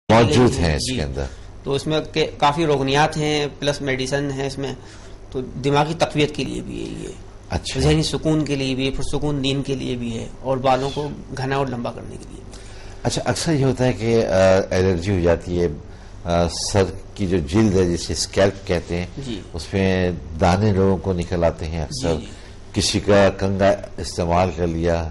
موجود ہیں اس کے اندر. تو اس میں کافی رکنیات ہیں پلس میڈیسن ہے اس میں. تو دماغی تقویت کے لیے بھی ہے یہ. اچھا. ذہنی سکون کے لیے بھی، پرسکون نیند کے لیے بھی ہے، اور بالوں کو گھنا اور لمبا کرنے کے لیے. اچھا، اکثر یہ ہوتا ہے کہ الرجی ہو جاتی ہے، سر کی جو جلد ہے جسے اسکیلپ کہتے ہیں، جی اس میں دانے لوگوں کو نکل آتے ہیں اکثر. کسی کا کنگا استعمال کر لیا،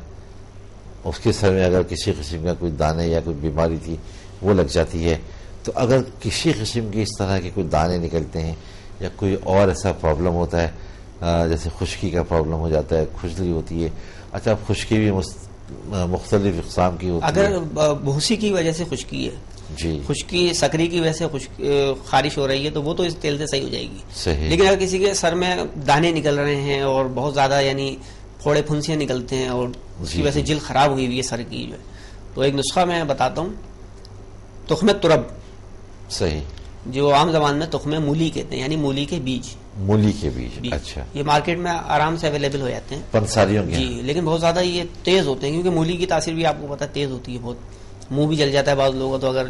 اس کے سر میں اگر کسی قسم کا کوئی دانے یا کوئی بیماری تھی وہ لگ جاتی ہے. تو اگر کسی قسم کی اس طرح کے کوئی دانے نکلتے ہیں یا کوئی اور ایسا پرابلم ہوتا ہے، جیسے خشکی کا پرابلم ہو جاتا ہے، کھجلی ہوتی ہے. اچھا، خشکی بھی مختلف اقسام کی ہوتی ہے. اگر بھوسی کی وجہ سے خشکی ہے، جی، خشکی سکری کی وجہ سے خارش ہو رہی ہے، تو وہ تو اس تیل سے صحیح ہو جائے گی. صحیح. لیکن اگر کسی کے سر میں دانے نکل رہے ہیں اور بہت زیادہ یعنی پھوڑے پھنسیاں نکلتے ہیں اور اس کی وجہ سے جلد خراب ہوئی ہوئی ہے سر کی، تو ایک نسخہ میں بتاتا ہوں. تخم ترب، صحیح، جو عام زبان میں تخم مولی کہتے ہیں، یعنی مولی کے بیج. مولی کے بیج. اچھا. یہ مارکیٹ میں آرام سے اویلیبل ہو جاتے ہیں پنساریوں کے. جی، لیکن بہت زیادہ یہ تیز ہوتے ہیں، کیونکہ مولی کی تاثیر بھی آپ کو پتا تیز ہوتی ہے بہت. منہ بھی جل جاتا ہے بعض لوگوں کو تو اگر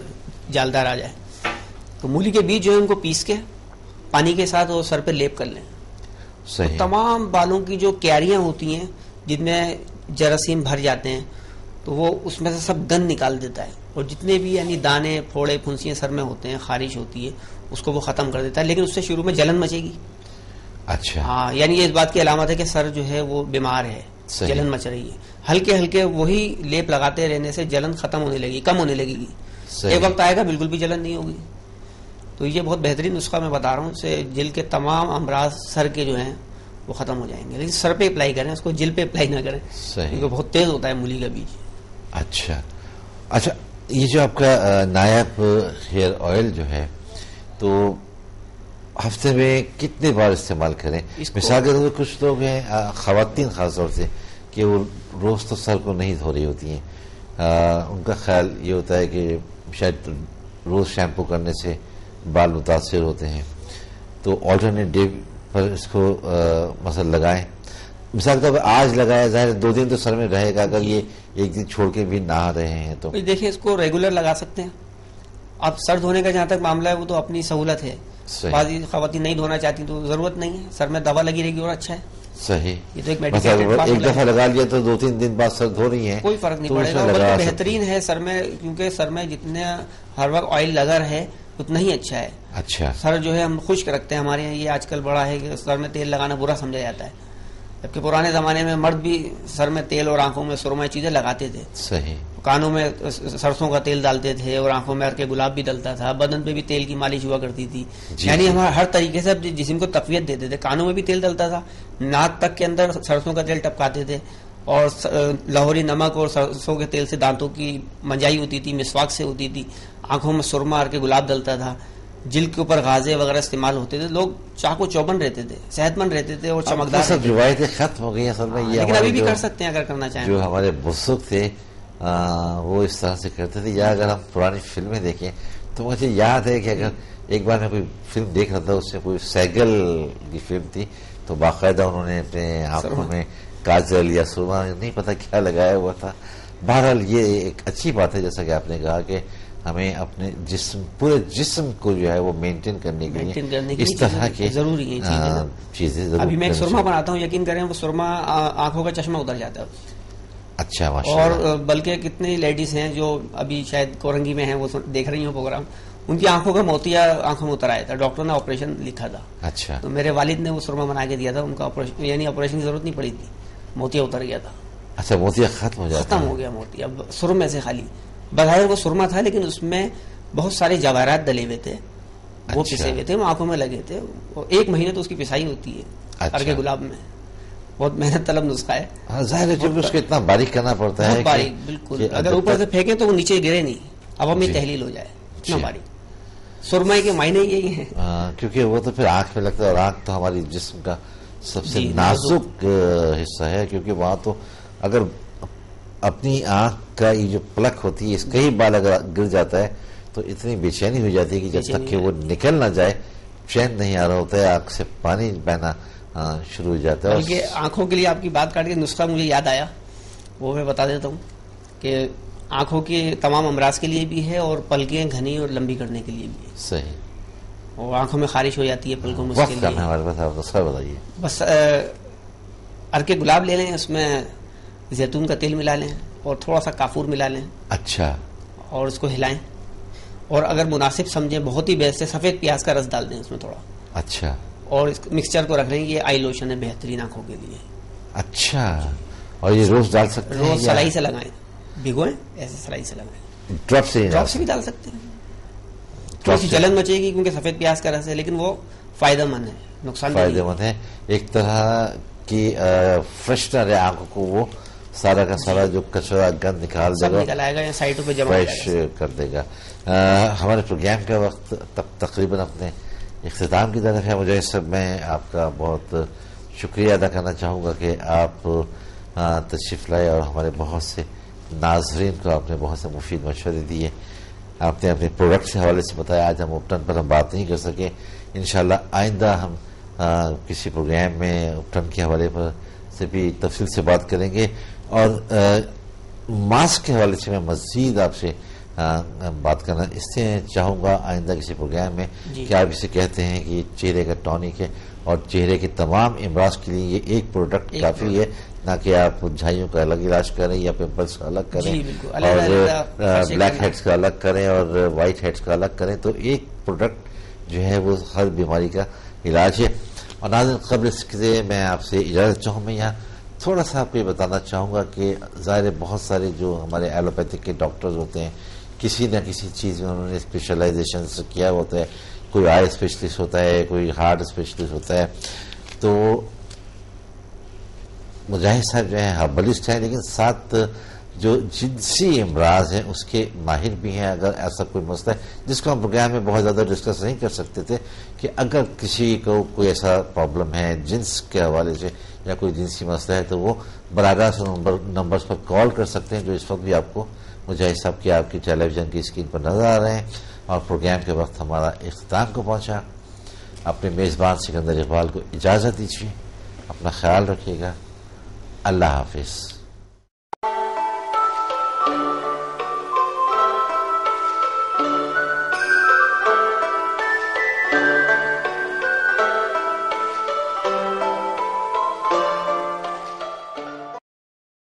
جالدار آ جائے. تو مولی کے بیج جو ہے ان کو پیس کے پانی کے ساتھ وہ سر پہ لیپ کر لیں. صحیح. تمام بالوں کی جو کیاریاں ہوتی ہیں جن میں جراثیم بھر جاتے ہیں، تو وہ اس میں سے سب گند نکال دیتا ہے، اور جتنے بھی یعنی دانے پھوڑے پھنسیاں سر میں ہوتے ہیں، خارش ہوتی ہے، اس کو وہ ختم کر دیتا ہے. لیکن اس سے شروع میں جلن مچے گی. اچھا. ہاں، یعنی یہ اس بات کی علامت ہے کہ سر جو ہے وہ بیمار ہے، جلن مچ رہی ہے. ہلکے ہلکے وہی لیپ لگاتے رہنے سے جلن ختم ہونے لگی، کم ہونے لگے گی. ایک وقت آئے گا بالکل بھی جلن نہیں ہوگی. تو یہ بہت بہترین نسخہ میں بتا رہا ہوں. اس سے جلد کے تمام امراض سر کے جو ہیں وہ ختم ہو جائیں گے. لیکن سر پہ اپلائی کریں، اس کو جلد پہ اپلائی نہ کریں، کیونکہ بہت تیز ہوتا ہے مولی کا بیج. اچھا. اچھا، یہ جو آپ کا نایاب ہیئر آئل جو ہے، تو ہفتے میں کتنے بار استعمال کریں؟ مثال کے طور پر کچھ لوگ ہیں، خواتین خاص طور سے، کہ وہ روز تو سر کو نہیں دھو رہی ہوتی ہیں. ان کا خیال یہ ہوتا ہے کہ شاید روز شیمپو کرنے سے بال متاثر ہوتے ہیں، تو آلٹرنیٹ ڈے پر اس کو مثلا لگائیں. مثال کے طور پر آج لگایا، ظاہر 2 دن تو سر میں رہے گا. اگر یہ 1 دن چھوڑ کے بھی نہا رہے ہیں تو دیکھیں، اس کو ریگولر لگا سکتے ہیں. اب سر دھونے کا جہاں تک معاملہ ہے وہ تو اپنی سہولت ہے. بعض خواتین نہیں دھونا چاہتی تو ضرورت نہیں ہے، سر میں دوا لگی رہے گی اور اچھا ہے. صحیح. یہ تو ایک دفعہ لگا لیا تو 2-3 دن بعد سر دھو رہی ہیں، کوئی فرق نہیں پڑے گا. بہترین ہے سر میں، کیونکہ سر میں جتنے ہر وقت آئل لگا رہے اتنا ہی اچھا ہے. اچھا. سر جو ہے ہم خشک رکھتے ہیں. ہمارے یہاں یہ آج کل بڑا ہے کہ سر میں تیل لگانا برا سمجھا جاتا ہے، جبکہ پرانے زمانے میں مرد بھی سر میں تیل اور آنکھوں میں سرما چیزیں لگاتے تھے. صحیح. کانوں میں سرسوں کا تیل ڈالتے تھے اور آنکھوں میں کے گلاب بھی ڈلتا تھا. بدن پہ بھی تیل کی مالش ہوا کرتی تھی. یعنی ہمارا ہر طریقے سے جسم کو تقویت دیتے تھے. کانوں میں بھی تیل ڈلتا تھا، ناک تک کے اندر سرسوں کا تیل ٹپکاتے تھے، اور لاہوری نمک اور سرسوں کے تیل سے دانتوں کی منجائی ہوتی تھی، مسواک سے ہوتی تھی. آنکھوں میں سرما اور کے گلاب ڈلتا تھا. جلد کے اوپر غازے وغیرہ استعمال ہوتے تھے. لوگ چاق و چوبند رہتے تھے، صحت مند رہتے تھے اور چمکدار. سب روایتیں ختم ہو گئی اصل میں. لیکن ابھی بھی کر سکتے ہیں اگر کرنا چاہیں. جو ہمارے بزرگ تھے وہ اس طرح سے کرتے تھے. یا اگر ہم پرانی فلمیں دیکھیں تو مجھے یاد ہے کہ اگر ایک بار میں کوئی فلم دیکھ رہا تھا، اس میں کوئی سیگل کی فلم تھی، تو باقاعدہ انہوں نے اپنے آنکھوں میں کاجل یا سرما نہیں پتا کیا لگایا ہوا تھا. بہرحال یہ ایک اچھی بات ہے، جیسا کہ آپ نے کہا کہ ہمیں اپنے پورے جسم کو جو ہے وہ مینٹین کرنے کے لیے اس طرح کی ضروری چیزیں ضرور. ابھی میں ایک سرما بناتا ہوں، یقین کریں وہ سرما آنکھوں کا چشمہ اتر جاتا ہے. اچھا، اور بلکہ کتنی لیڈیز ہیں جو ابھی شاید کورنگی میں ہیں، وہ دیکھ رہی ہوں پروگرام، ان کی آنکھوں کا موتیا آنکھوں میں اتر آیا تھا. ڈاکٹر نے آپریشن لکھا تھا. اچھا. تو میرے والد نے وہ سرما بنا کے دیا تھا. ان کا آپریشن یعنی آپریشن کی ضرورت نہیں پڑی تھی، موتیا اتر گیا تھا. اچھا، موتیا ختم ہو جاتا، ختم ہو گیا موتیا. اب سرمے سے خالی بظاہر وہ سرما تھا، لیکن اس میں بہت سارے جواہرات ڈلے ہوئے تھے، وہ پسے ہوئے تھے، وہ آنکھوں میں لگے تھے. 1 مہینے تو اس کی پسائی ہوتی ہے ارکے گلاب میں. بہت محنت طلب نسخہ ہے. ظاہر ہے جب اس کو اتنا باریک کرنا پڑتا ہے، باریک بالکل. اگر اوپر سے پھینکیں تو وہ نیچے گرے نہیں، اب ہمیں تحلیل ہو جائے اتنا باریک. سرمے کے معنی یہی ہیں، کیونکہ وہ تو پھر آنکھ میں لگتا ہے، اور آنکھ تو ہماری جسم کا سب سے نازک حصہ ہے. کیونکہ وہاں تو اگر اپنی آنکھ کا یہ جو پلک ہوتی ہے، اس کا ہی بال اگر گر جاتا ہے تو اتنی بے چینی ہو جاتی ہے کہ جب تک کہ وہ نکل نہ جائے چین نہیں آ رہا ہوتا ہے، آنکھ سے پانی بہنا شروع ہو جاتا ہے. بلکہ آنکھوں کے لیے آپ کی بات کاٹ کے نسخہ مجھے یاد آیا، وہ میں بتا دیتا ہوں کہ آنکھوں کے تمام امراض کے لیے بھی ہے اور پلکیں گھنی اور لمبی کرنے کے لیے بھی ہے. صحیح. اور آنکھوں میں خارش ہو جاتی ہے پلکوں میں، اس وقت کے کم ہے لیے ہمارے پاس، آپ سر بتائیے. بس عرق گلاب لے لیں، اس میں زیتون کا تیل ملا لیں اور تھوڑا سا کافور ملا لیں. اچھا. اور اس کو ہلائیں، اور اگر مناسب سمجھیں بہت ہی بیسٹ ہے سفید پیاز کا رس ڈال دیں اس میں تھوڑا. اچھا. اور اس مکسچر کو رکھ لیں. یہ آئی لوشن ہے بہترین آنکھوں کے لیے. اچھا. اور یہ روز ڈال سکتے ہیں؟ روز سلائی سے لگائیں، بھگوئیں ایسے سلائی سے لگائیں. ڈراپ سے بھی ڈال سکتے ہیں. تھوڑی سی جلن مچے گی کیونکہ سفید پیاز کا رس ہے، لیکن وہ فائدہ مند ہے، نقصان فائدہ مند ہے. ایک طرح کی فریشنر ہے آنکھوں کو، وہ سارا کا سارا جو کچرا گند نکال دے گا، نکل آئے گا یا سائٹوں پہ جمع فریش کر دے گا. ہمارے پروگرام کا وقت تقریباً اپنے اختتام کی طرف ہے. مجھے اس سب میں آپ کا بہت شکریہ ادا کرنا چاہوں گا کہ آپ تشریف لائے اور ہمارے بہت سے ناظرین کو آپ نے بہت سے مفید مشورے دیے. آپ نے اپنے پروڈکٹ کے حوالے سے بتایا. آج ہم اپٹن پر ہم بات نہیں کر سکے، انشاءاللہ آئندہ ہم کسی پروگرام میں اپٹن کے حوالے پر سے بھی تفصیل سے بات کریں گے. اور ماسک کے حوالے سے میں مزید آپ سے بات کرنا اس سے چاہوں گا آئندہ کسی پروگرام میں کہ آپ اسے کہتے ہیں کہ یہ چہرے کا ٹونک ہے اور چہرے کے تمام امراض کے لیے یہ ایک پروڈکٹ کافی ہے، نہ کہ آپ جھائیوں کا الگ علاج کریں یا پمپلس کا الگ کریں اور بلیک ہیڈز کا الگ کریں اور وائٹ ہیڈز کا الگ کریں. تو ایک پروڈکٹ جو ہے وہ ہر بیماری کا علاج ہے. اور ناظرین قبل اس سے میں آپ سے اجازت چاہوں. میں یہاں تھوڑا سا آپ کو یہ بتانا چاہوں گا کہ ظاہر بہت سارے جو ہمارے ایلوپیتھک کے ڈاکٹرز ہوتے ہیں کسی نہ کسی چیز میں انہوں نے اسپیشلائزیشن کیا ہوتا ہے. کوئی آئی اسپیشلسٹ ہوتا ہے، کوئی ہارٹ اسپیشلسٹ ہوتا ہے. تو مجاہد صاحب جو ہیں ہربلسٹ ہیں، لیکن ساتھ جو جنسی امراض ہیں اس کے ماہر بھی ہیں. اگر ایسا کوئی مسئلہ ہے جس کو ہم پروگرام میں بہت زیادہ ڈسکس نہیں کر سکتے تھے، کہ اگر کسی کو کوئی ایسا پرابلم ہے جنس کے حوالے سے یا کوئی جنسی مسئلہ ہے تو وہ براہ راست نمبرز پر کال کر سکتے ہیں جو اس وقت بھی آپ کو مجاہد صاحب کی آپ کی ٹیلی ویژن کی اسکرین پر نظر آ رہے ہیں. اور پروگرام کے وقت ہمارا اختتام کو پہنچا. اپنے میزبان سکندر اقبال کو اجازت دیجیے. اپنا خیال رکھیے گا. اللہ حافظ.